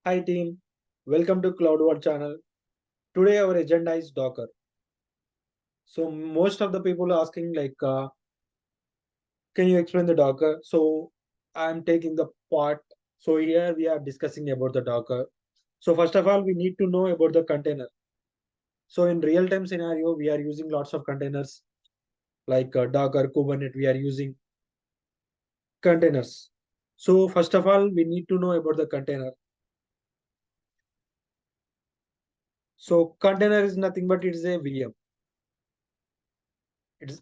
Hi team, welcome to CloudWatch channel. Today our agenda is Docker. So most of the people are asking can you explain the Docker? So I'm taking the part. So here we are discussing about the Docker. So first of all, we need to know about the container. So in real-time scenario, we are using lots of containers like Docker, Kubernetes. We are using containers. So first of all, we need to know about the container. So container is nothing but it is a VM. It's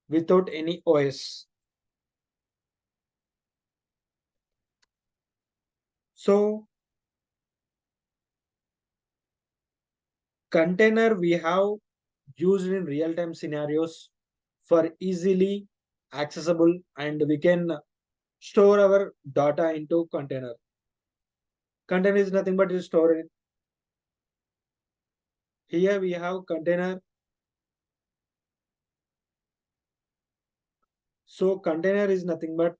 without any OS. So container we have used in real-time scenarios for easily accessible and we can store our data into container. Container is nothing but is storage. Here we have container. So container is nothing but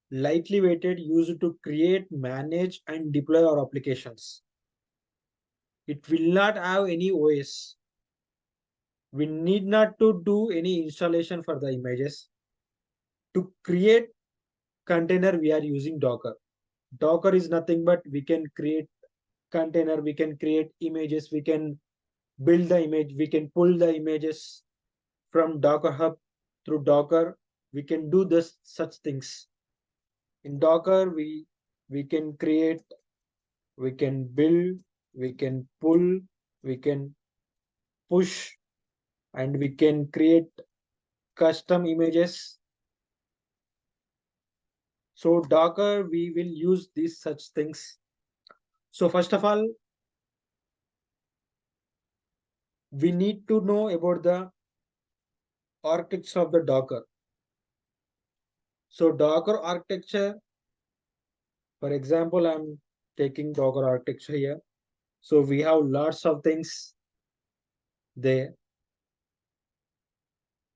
lightly weighted used to create, manage and deploy our applications. It will not have any OS. We need not to do any installation for the images. To create container we are using Docker. Docker is nothing but we can create container, we can create images, we can build the image, we can pull the images from Docker Hub through Docker. We can do this such things. In Docker, we can create, we can build, we can pull, we can push, and we can create custom images. So Docker, we will use these such things. So first of all, we need to know about the architecture of the Docker. So Docker architecture, for example, I'm taking Docker architecture here. So we have lots of things there.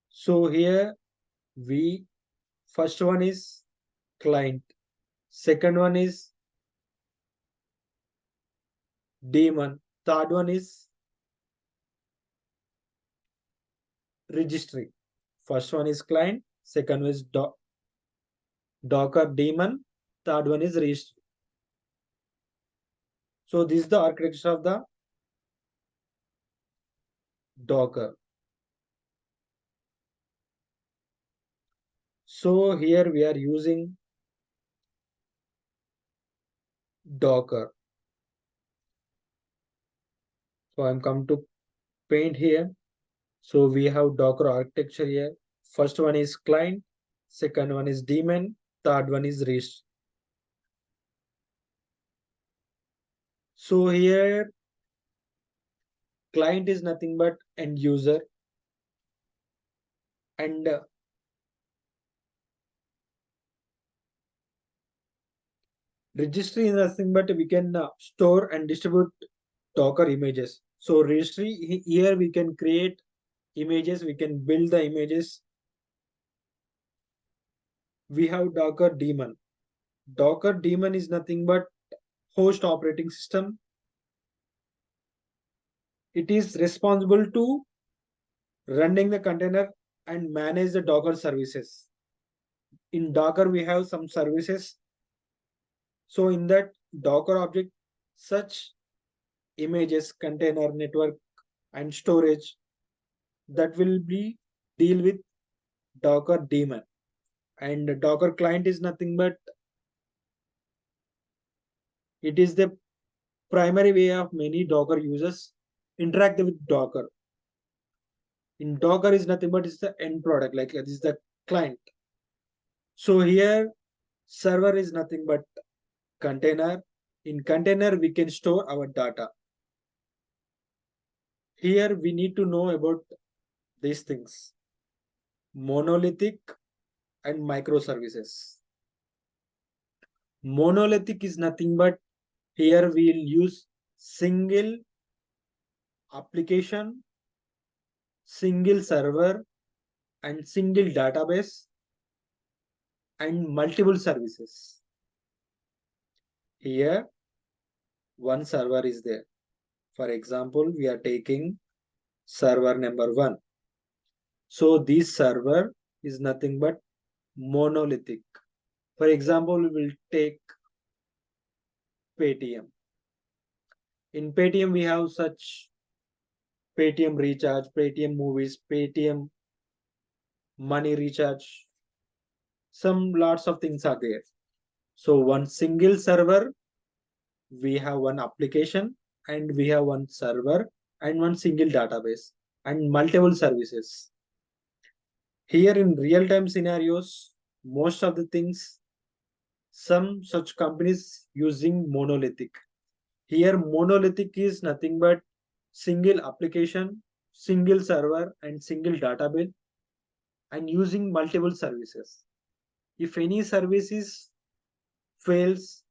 So here we first one is client, second one is daemon, third one is registry. First one is client, second one is Docker daemon, third one is registry. So this is the architecture of the Docker. So here we are using Docker. So I'm come to paint here. So we have Docker architecture here. First one is client, second one is daemon, third one is registry. So here client is nothing but end user and registry is nothing but we can store and distribute Docker images. So registry here we can create images, we can build the images. We have Docker daemon. Docker daemon is nothing but host operating system. It is responsible to running the container and manage the Docker services. In Docker, we have some services. So in that Docker object, such images, container, network, and storage that will be deal with Docker daemon. And Docker client is nothing but it is the primary way of many Docker users interact with Docker. In Docker is nothing but it's the end product, like this is the client. So here server is nothing but container. In container, we can store our data. Here we need to know about these things. Monolithic and microservices. Monolithic is nothing but here we'll use single application, single server, and single database and multiple services. Here one server is there. For example, we are taking server number one. So this server is nothing but monolithic. For example, we will take Paytm. In Paytm, we have such Paytm recharge, Paytm movies, Paytm money recharge. Some lots of things are there. So one single server, we have one application and we have one server and one single database and multiple services. Here in real-time scenarios, most of the things, some such companies using monolithic. Here monolithic is nothing but single application, single server and single database and using multiple services. If any services fails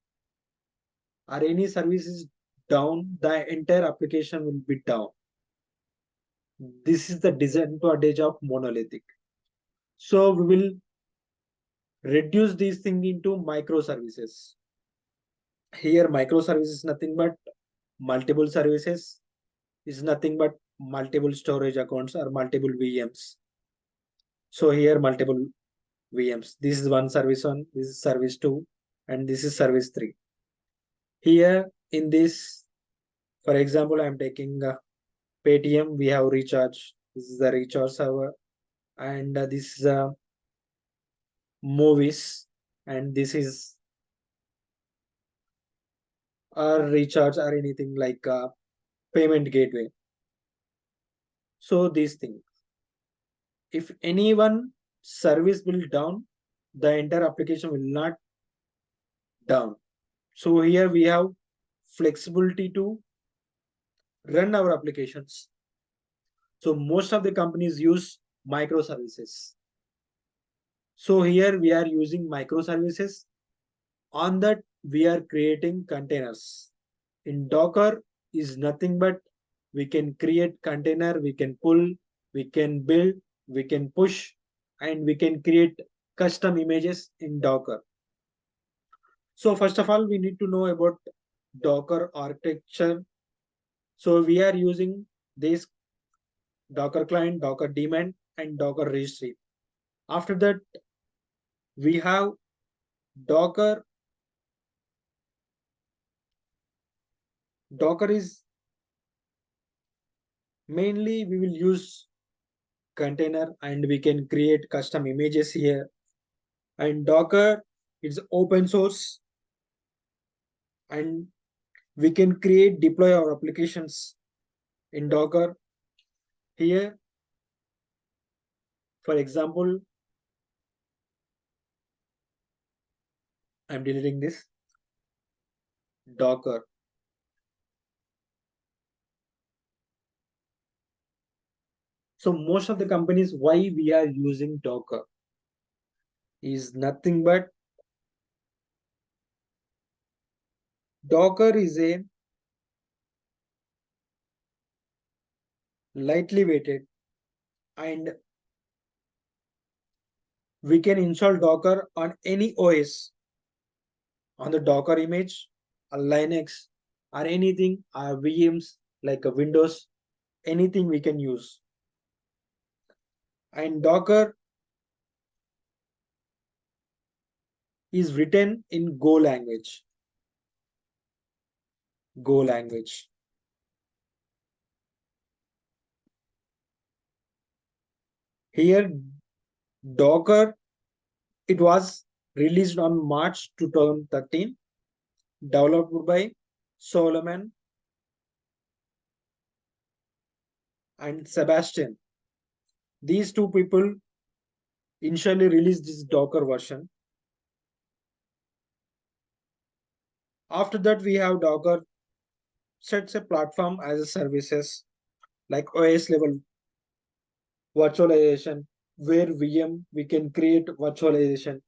or any service is down, the entire application will be down. This is the disadvantage of monolithic. So we will reduce these things into microservices. Here microservice is nothing but multiple services, is nothing but multiple storage accounts or multiple VMs. So here multiple VMs. This is one service one, this is service two, and this is service three. Here in this, for example, I'm taking Paytm, we have recharge. This is the recharge server, and this is movies, and this is recharge or anything like payment gateway. So these things. If any one service will down, the entire application will not down. So here we have flexibility to run our applications. So most of the companies use microservices. So here we are using microservices. On that we are creating containers. In Docker is nothing but we can create container, we can pull, we can build, we can push, and we can create custom images in Docker. So first of all, we need to know about Docker architecture. So we are using this Docker client, Docker daemon, and Docker registry. After that, we have Docker. Docker is mainly we will use container and we can create custom images here. And Docker is open source and we can create deploy our applications in Docker. Here, for example, I'm deleting this Docker. So most of the companies, why we are using Docker is nothing but Docker is a lightly weighted and we can install Docker on any OS on the Docker image, a Linux or anything, or VMs like a Windows, anything we can use. And Docker is written in Go language. Go language. Here, Docker, it was released on March 2013, developed by Solomon and Sebastian. These two people initially released this Docker version. After that, we have Docker sets a platform as a services like OS level virtualization, where VM we can create virtualization.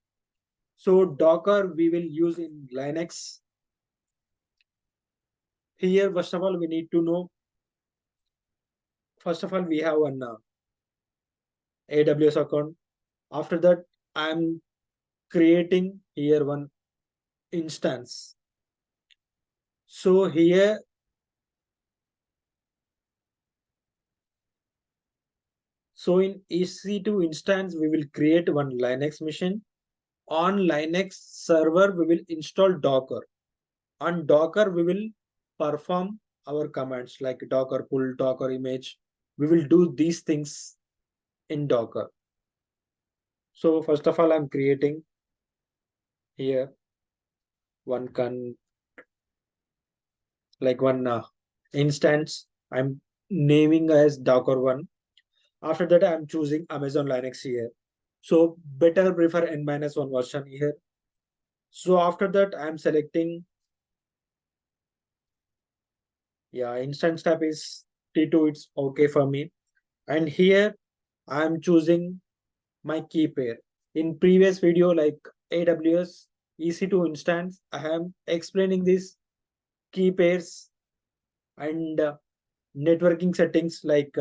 So Docker we will use in Linux. Here, first of all, we need to know. First of all, we have an AWS account. After that, I'm creating here one instance. So here, so in EC2 instance, we will create one Linux machine. On Linux server, we will install Docker. On Docker, we will perform our commands like Docker pull, Docker image. We will do these things in Docker. So first of all, I'm creating here one one instance. I'm naming as Docker one. After that, I'm choosing Amazon Linux here. So better prefer N-1 version here. So after that, I'm selecting, yeah, instance type is T2. It's okay for me. And here I'm choosing my key pair. In previous video, like AWS EC2 instance, I am explaining this key pairs and networking settings like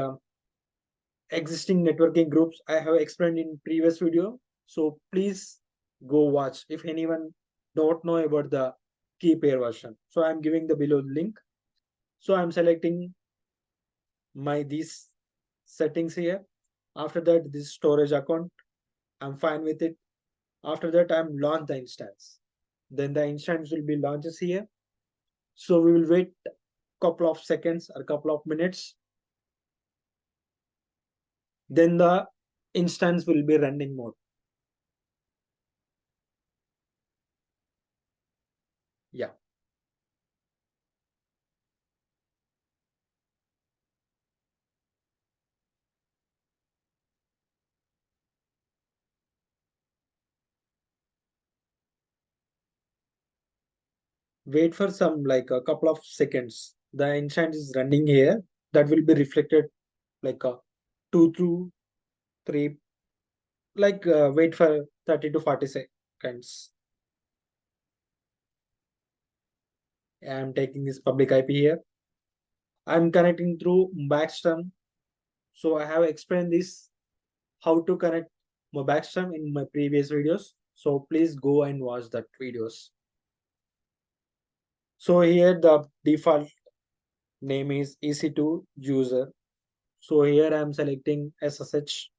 existing networking groups I have explained in previous video. So please go watch if anyone don't know about the key pair version. So I'm giving the below link. So I'm selecting my these settings here. After that, this storage account, I'm fine with it. After that, I'm launch the instance. Then the instance will be launches here. So we will wait couple of seconds or couple of minutes. Then the instance will be running mode. Yeah. Wait for some like a couple of seconds. The instance is running here. That will be reflected like a 2 to 3. Like wait for 30 to 40 seconds. I'm taking this public IP here. I'm connecting through Backstrom. So I have explained this how to connect Backstrom in my previous videos. So please go and watch that videos. So here the default name is EC2 user. So here I'm selecting SSH.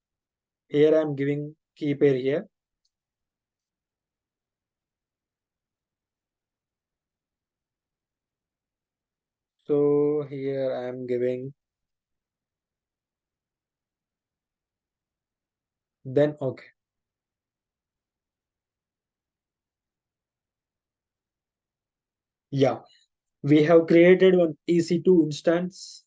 Here I'm giving key pair here. So here I'm giving, then okay. Yeah, we have created one EC2 instance.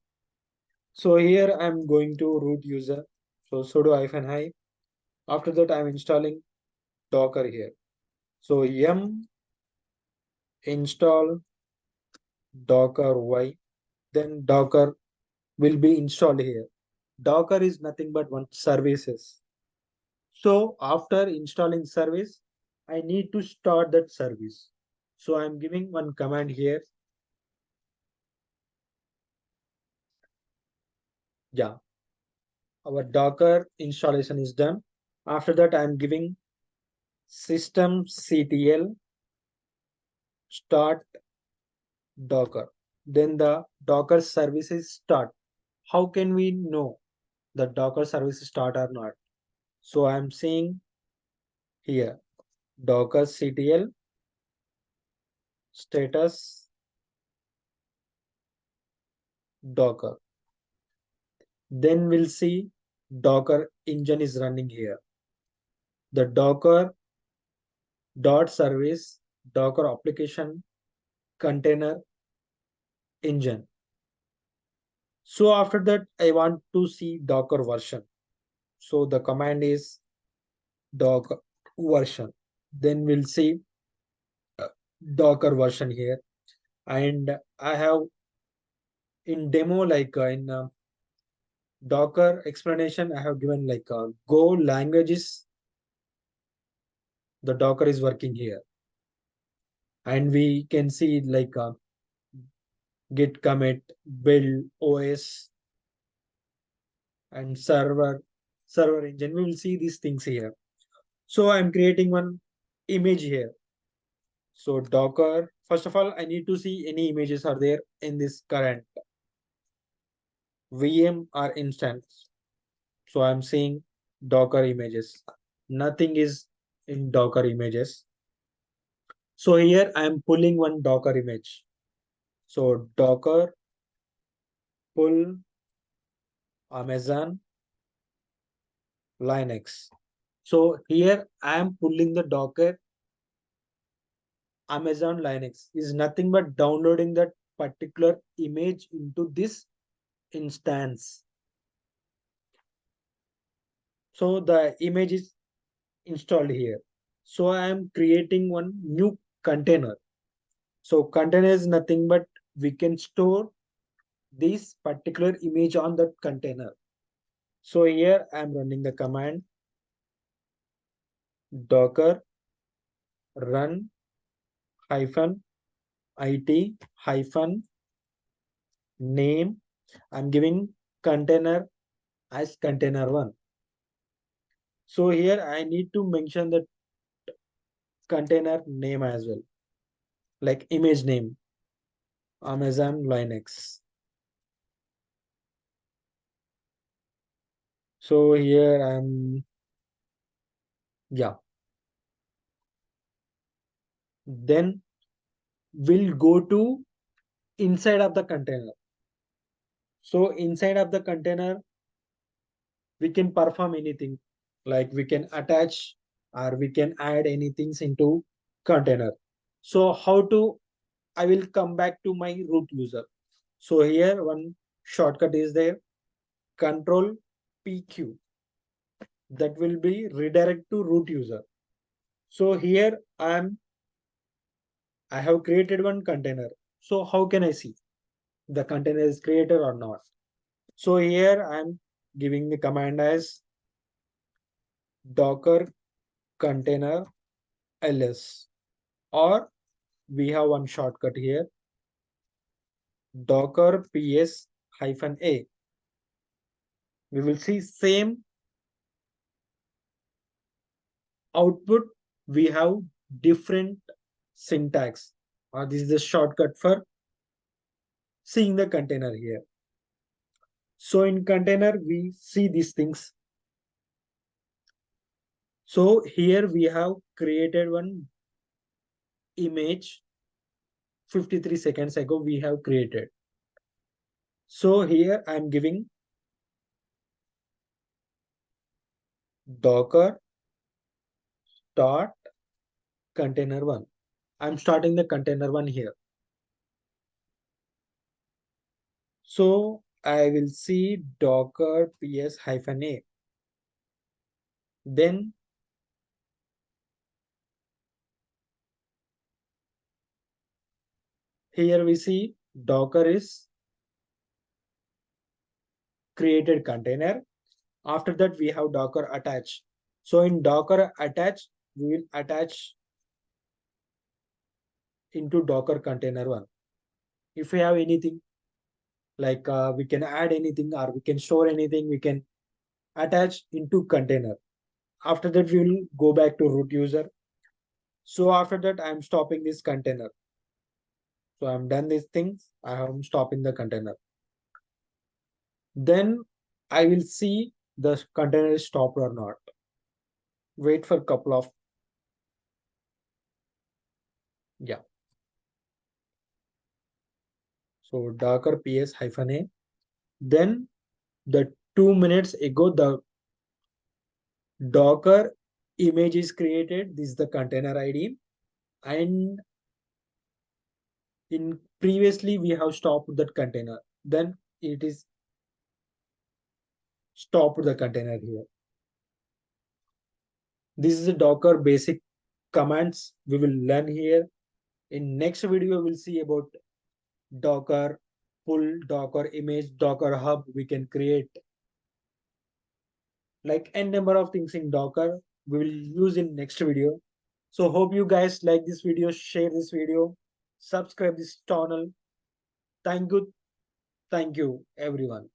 So here I'm going to root user. So sudo -i. After that I'm installing Docker here. So yum install Docker y. Then Docker will be installed here. Docker is nothing but one services. So after installing service, I need to start that service. So I'm giving one command here. Yeah, our Docker installation is done. After that, I'm giving systemctl start Docker. Then the Docker services start. How can we know the Docker services start or not? So I'm saying here Docker CTL status Docker. Then we'll see Docker engine is running here. The Docker dot service Docker application container engine. So after that, I want to see Docker version. So the command is Docker version. Then we'll see Docker version here. And I have in demo, like in Docker explanation, I have given like Go languages. The Docker is working here. And we can see like git commit, build, OS, and server engine. We will see these things here. So I'm creating one image here. So Docker, first of all, I need to see any images are there in this current VM or instance. So I'm seeing Docker images. Nothing is in Docker images. So here I'm pulling one Docker image. So Docker pull Amazon Linux. So here I am pulling the Docker Amazon Linux is nothing but downloading that particular image into this instance. So the image is installed here. So I am creating one new container. So container is nothing but we can store this particular image on that container. So here I am running the command docker run hyphen it hyphen name. I'm giving container as container one. So here I need to mention the container name as well, like image name, Amazon Linux. So here I'm, yeah. Then we'll go to inside of the container. So inside of the container, we can perform anything, like we can attach or we can add anything into container. So how to, I will come back to my root user. So here one shortcut is there, control PQ, that will be redirect to root user. So here I have created one container. So how can I see the container is created or not? So here I'm giving the command as docker container ls, or we have one shortcut here, docker ps hyphen a. We will see same output. We have different syntax, or this is the shortcut for seeing the container here. So in container, we see these things. So here we have created one image 53 seconds ago we have created. So here I'm giving docker start container one. I'm starting the container one here. So I will see docker ps hyphen a. Then here we see docker is created container. After that we have docker attach. So in docker attach, we will attach into docker container one. If we have anything, like we can add anything or we can store anything, we can attach into container. After that we will go back to root user. So after that I'm stopping this container. So I'm done these things, I am stopping the container. Then I will see the container is stopped or not. Wait for a couple of, yeah. So docker ps hyphen a. Then the 2 minutes ago the docker image is created. This is the container id, and in previously we have stopped that container. Then it is stopped the container here. This is the docker basic commands we will learn here. In next video we'll see about docker pull, docker image, docker hub. We can create like n number of things in docker we will use in next video. So hope you guys like this video, share this video, subscribe this channel. Thank you everyone.